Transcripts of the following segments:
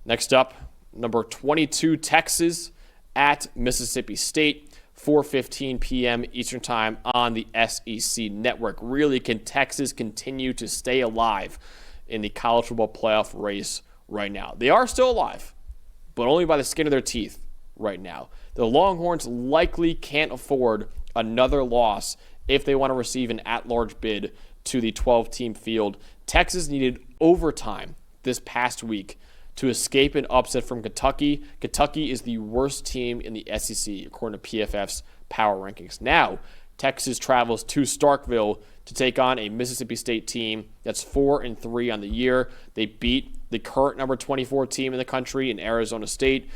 Next up, number 22, Texas at Mississippi State. 4:15 p.m. Eastern Time on the SEC Network. Really, can Texas continue to stay alive in the college football playoff race right now? They are still alive, but only by the skin of their teeth right now. The Longhorns likely can't afford another loss if they want to receive an at-large bid to the 12-team field. Texas needed overtime this past week to escape an upset from Kentucky. Kentucky is the worst team in the SEC, according to PFF's power rankings. Now, Texas travels to Starkville to take on a Mississippi State team that's 4-3 on the year. They beat the current number 24 team in the country in Arizona State.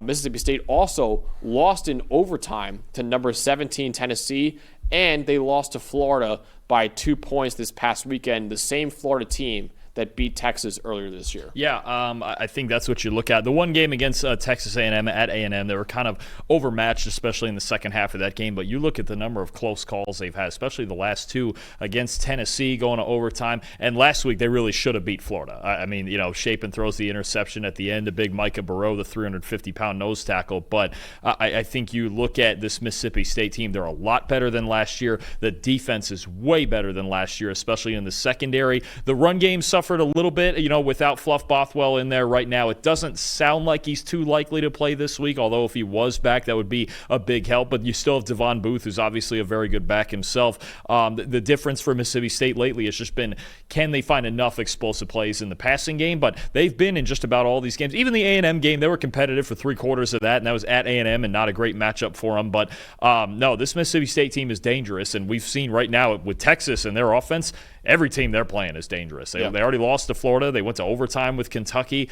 Mississippi State also lost in overtime to number 17 Tennessee, and they lost to Florida by 2 points this past weekend, the same Florida team that beat Texas earlier this year. Yeah, I think that's what you look at. The one game against Texas A&M at A&M, they were kind of overmatched, especially in the second half of that game. But you look at the number of close calls they've had, especially the last two against Tennessee going to overtime. And last week, they really should have beat Florida. I mean, Shapen throws the interception at the end, the big Micah Burrow, the 350-pound nose tackle. But I think you look at this Mississippi State team, they're a lot better than last year. The defense is way better than last year, especially in the secondary. The run game suffered a little bit, without Fluff Bothwell in there right now. It doesn't sound like he's too likely to play this week, although if he was back, that would be a big help. But you still have Devon Booth, who's obviously a very good back himself. The difference for Mississippi State lately has just been, can they find enough explosive plays in the passing game? But they've been in just about all these games. Even the A&M game, they were competitive for 3/4 of that, and that was at A&M and not a great matchup for them. But no, this Mississippi State team is dangerous, and we've seen right now with Texas and their offense, every team they're playing is dangerous. They already lost to Florida. They went to overtime with Kentucky,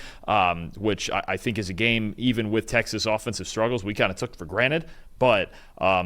which I think is a game, even with Texas offensive struggles, we kind of took for granted. But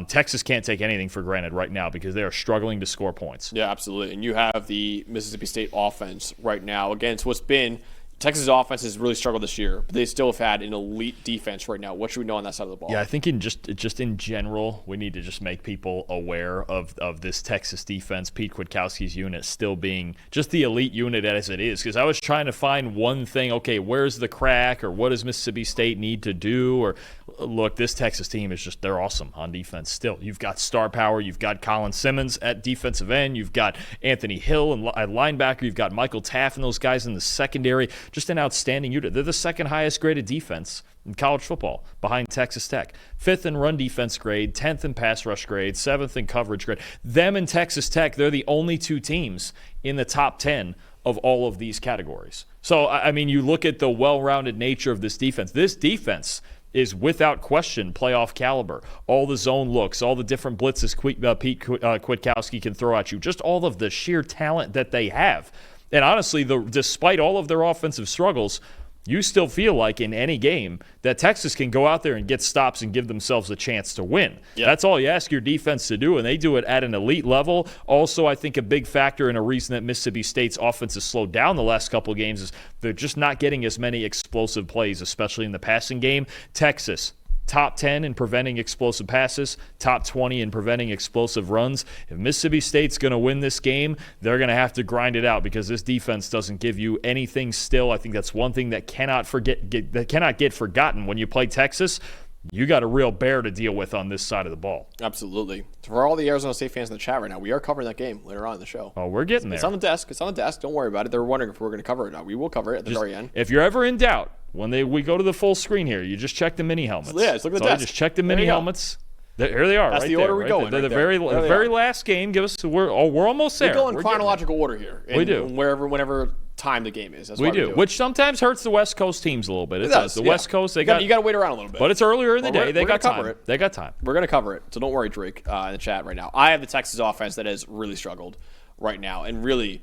Texas can't take anything for granted right now because they are struggling to score points. Yeah, absolutely. And you have the Mississippi State offense right now against what's been Texas' offense has really struggled this year, but they still have had an elite defense right now. What should we know on that side of the ball? Yeah, I think in just in general, we need to just make people aware of this Texas defense, Pete Kwiatkowski's unit still being just the elite unit as it is. Because I was trying to find one thing, okay, where's the crack, or what does Mississippi State need to do? Or look, this Texas team is just, they're awesome on defense still. You've got star power. You've got Colin Simmons at defensive end. You've got Anthony Hill at linebacker. You've got Michael Taff and those guys in the secondary. Just an outstanding unit. They're the second highest graded defense in college football behind Texas Tech. 5th in run defense grade, 10th in pass rush grade, 7th in coverage grade. Them and Texas Tech, they're the only two teams in the top 10 of all of these categories. So, I mean, you look at the well-rounded nature of this defense. This defense is without question playoff caliber. All the zone looks, all the different blitzes Pete Kwiatkowski can throw at you, just all of the sheer talent that they have. And honestly, despite all of their offensive struggles, you still feel like in any game that Texas can go out there and get stops and give themselves a chance to win. Yep. That's all you ask your defense to do, and they do it at an elite level. Also, I think a big factor and a reason that Mississippi State's offense has slowed down the last couple of games is they're just not getting as many explosive plays, especially in the passing game. Texas, top 10 in preventing explosive passes, top 20 in preventing explosive runs. If Mississippi State's going to win this game, they're going to have to grind it out because this defense doesn't give you anything still. I think that's one thing that cannot get forgotten when you play Texas. You got a real bear to deal with on this side of the ball. Absolutely. For all the Arizona State fans in the chat right now, we are covering that game later on in the show. Oh, we're getting there. It's on the desk. Don't worry about it. They're wondering if we're going to cover it or not. We will cover it at the very end. If you're ever in doubt, when we go to the full screen here, you just check the mini helmets. Yeah, just look at the desk. Just check the mini helmets. Here they are. That's right the order there, we go in. They're the very last game. We're almost there. We go in chronological order here. We do. Whenever time the game is. That's we why do, which sometimes hurts the West Coast teams a little bit. It does. The West Coast, you got to wait around a little bit. But it's earlier in the day. They got time. They got time. We're going to cover it. So don't worry, Drake, in the chat right now. I have the Texas offense that has really struggled right now. And really,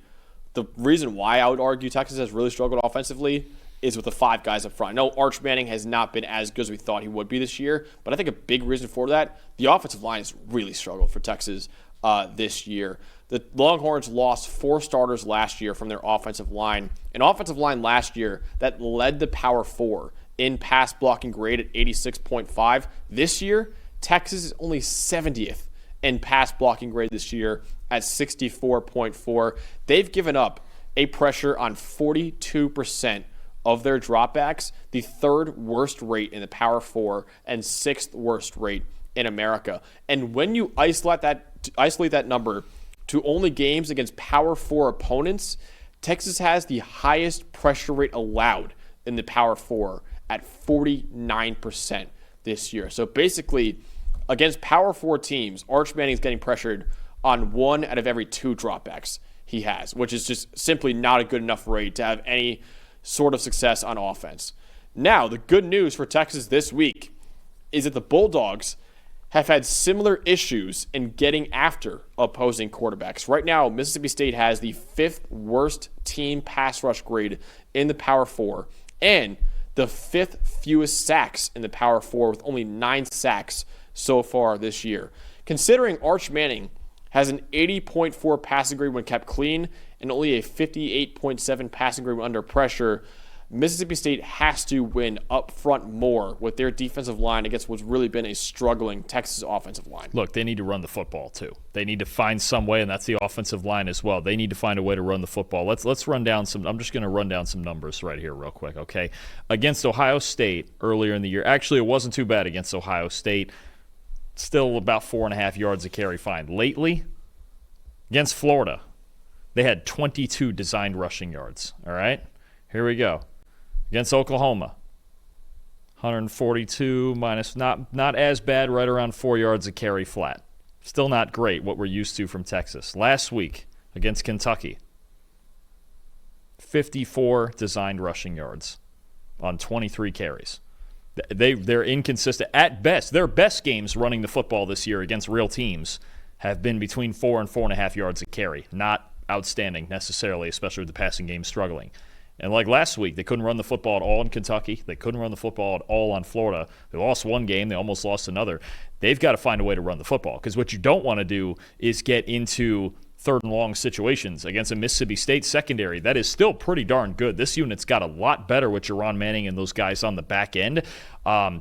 the reason why I would argue Texas has really struggled offensively is with the 5 guys up front. I know Arch Manning has not been as good as we thought he would be this year, but I think a big reason for that, the offensive line has really struggled for Texas this year. The Longhorns lost 4 starters last year from their offensive line. An offensive line last year that led the Power 4 in pass blocking grade at 86.5. This year, Texas is only 70th in pass blocking grade this year at 64.4. They've given up a pressure on 42% of their dropbacks, the third worst rate in the Power 4 and sixth worst rate in America. And when you isolate that number to only games against Power 4 opponents, Texas has the highest pressure rate allowed in the Power 4 at 49% this year. So basically, against Power 4 teams, Arch Manning is getting pressured on 1 out of every 2 dropbacks he has, which is just simply not a good enough rate to have any sort of success on offense. Now, the good news for Texas this week is that the Bulldogs have had similar issues in getting after opposing quarterbacks. Right now, Mississippi State has the 5th worst team pass rush grade in the Power 4 and the 5th fewest sacks in the Power 4 with only 9 sacks so far this year. Considering Arch Manning has an 80.4 passing grade when kept clean and only a 58.7 passing grade when under pressure, Mississippi State has to win up front more with their defensive line against what's really been a struggling Texas offensive line. Look, they need to run the football too. They need to find some way, and that's the offensive line as well. They need to find a way to run the football. Let's run down some. I'm just going to run down some numbers right here real quick, okay? Against Ohio State earlier in the year, actually it wasn't too bad against Ohio State. Still about 4.5 yards a carry fine. Lately, against Florida, they had 22 designed rushing yards, all right? Here we go. Against Oklahoma, 142 minus, not as bad, right around 4 yards a carry flat. Still not great, what we're used to from Texas. Last week, against Kentucky, 54 designed rushing yards on 23 carries. They're inconsistent. At best, their best games running the football this year against real teams have been between 4 and 4.5 yards a carry. Not outstanding necessarily, especially with the passing game struggling. And like last week, they couldn't run the football at all in Kentucky. They couldn't run the football at all on Florida. They lost one game. They almost lost another. They've got to find a way to run the football, because what you don't want to do is get into third and long situations against a Mississippi State secondary that is still pretty darn good. This unit's got a lot better with Jerron Manning and those guys on the back end.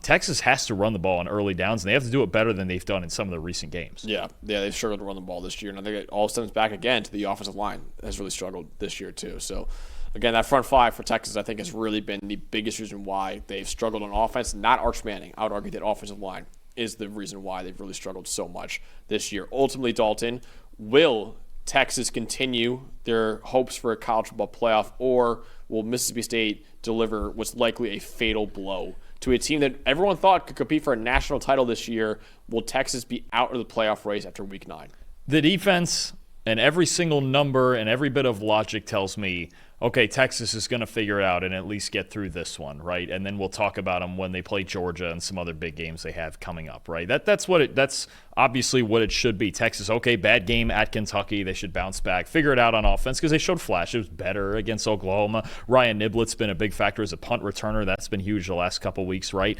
Texas has to run the ball on early downs, and they have to do it better than they've done in some of the recent games. Yeah, they've struggled to run the ball this year, and I think it all stems back again to the offensive line has really struggled this year too. So again, that front five for Texas, I think, has really been the biggest reason why they've struggled on offense. Not Arch Manning. I would argue that offensive line is the reason why they've really struggled so much this year. Ultimately, Dalton, will Texas continue their hopes for a college football playoff, or will Mississippi State deliver what's likely a fatal blow to a team that everyone thought could compete for a national title this year? Will Texas be out of the playoff race after Week 9? The defense and every single number and every bit of logic tells me, okay, Texas is going to figure it out and at least get through this one, right? And then we'll talk about them when they play Georgia and some other big games they have coming up, right? That's obviously what it should be. Texas, okay, bad game at Kentucky. They should bounce back, figure it out on offense, because they showed flashes better against Oklahoma. Ryan Niblett's been a big factor as a punt returner. That's been huge the last couple weeks, right?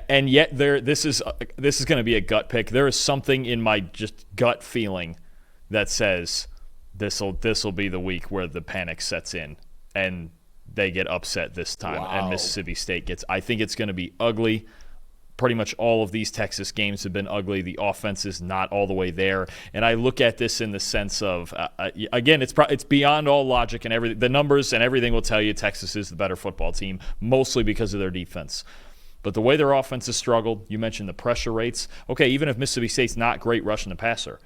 And yet this is going to be a gut pick. There is something in my just gut feeling that says this'll be the week where the panic sets in and they get upset this time. Wow. And Mississippi State gets. I think it's going to be ugly. Pretty much all of these Texas games have been ugly. The offense is not all the way there, and I look at this in the sense of again, it's beyond all logic and everything. The numbers and everything will tell you Texas is the better football team, mostly because of their defense. But the way their offense has struggled, you mentioned the pressure rates. Okay, even if Mississippi State's not great rushing the passer,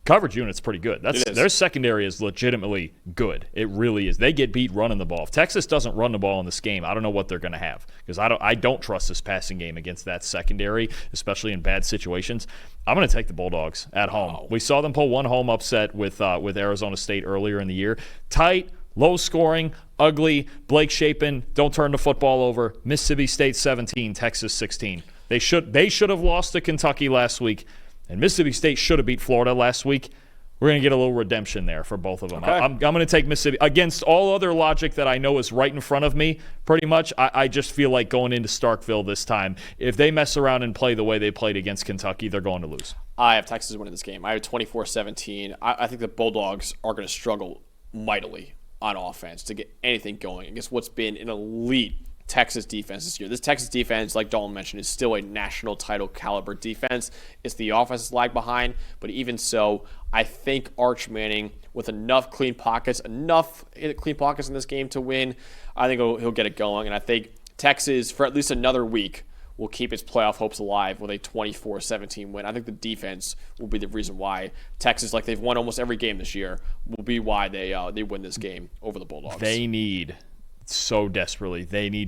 coverage unit's pretty good. Their secondary is legitimately good. It really is. They get beat running the ball. If Texas doesn't run the ball in this game, I don't know what they're going to have, because I don't trust this passing game against that secondary, especially in bad situations. I'm going to take the Bulldogs at home. Wow. We saw them pull one home upset with Arizona State earlier in the year. Tight, low scoring, ugly. Blake Shapen, don't turn the football over. Mississippi State 17, Texas 16. They should have lost to Kentucky last week. And Mississippi State should have beat Florida last week. We're going to get a little redemption there for both of them. Okay. I'm going to take Mississippi. Against all other logic that I know is right in front of me, pretty much, I just feel like going into Starkville this time, if they mess around and play the way they played against Kentucky, they're going to lose. I have Texas winning this game. I have 24-17. I think the Bulldogs are going to struggle mightily on offense to get anything going against what's been an elite Texas defense this year. This Texas defense, like Dalton mentioned, is still a national title caliber defense. It's the offense that's lag behind, but even so, I think Arch Manning, with enough clean pockets in this game to win, I think he'll get it going. And I think Texas, for at least another week, will keep its playoff hopes alive with a 24-17 win. I think the defense will be the reason why Texas, like they've won almost every game this year, will be why they win this game over the Bulldogs. They need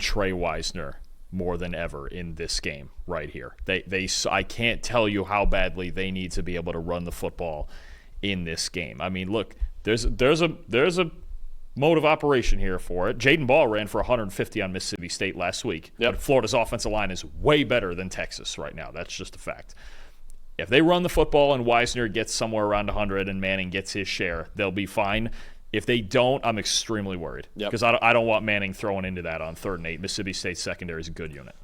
Trey Wisner more than ever in this game right here. I can't tell you how badly they need to be able to run the football in this game. I mean, look, there's a mode of operation here for it. Jaden Ball ran for 150 on Mississippi State last week. Yep. But Florida's offensive line is way better than Texas right now. That's just a fact. If they run the football and Wisner gets somewhere around 100 and Manning gets his share, they'll be fine. If they don't, I'm extremely worried because I don't want Manning throwing into that on 3rd and 8. Mississippi State's secondary is a good unit.